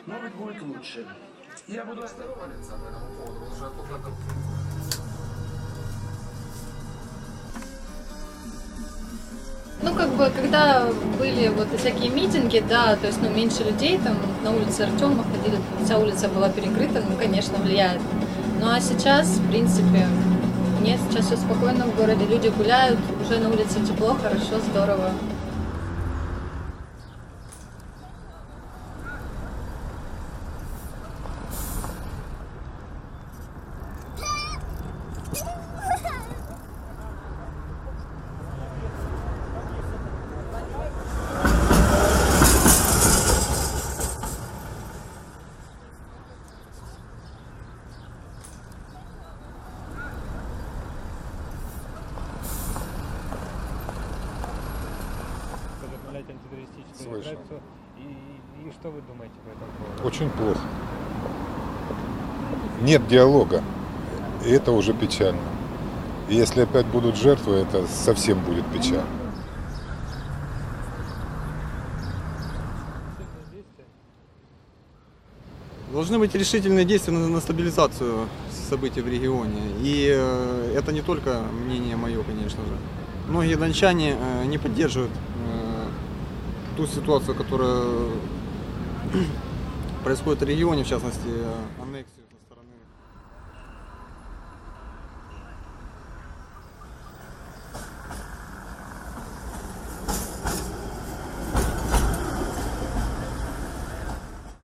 Может быть, будет лучше. Я буду осторожен. Ну, как бы, когда были вот всякие митинги, да, то есть, ну, меньше людей, там, на улице Артема ходили, вся улица была перекрыта, ну, конечно, влияет. Ну, а сейчас, в принципе, нет, сейчас все спокойно в городе, люди гуляют, уже на улице тепло, хорошо, здорово. Антитеррористическую Слышал. операцию. И что вы думаете по этому поводу? Очень плохо. Нет диалога. И это уже печально. И если опять будут жертвы, это совсем будет печально. Должны быть решительные действия на стабилизацию событий в регионе. И это не только мнение мое, конечно же. Многие дончане не поддерживают ту ситуацию, которая происходит в регионе, в частности, аннексию.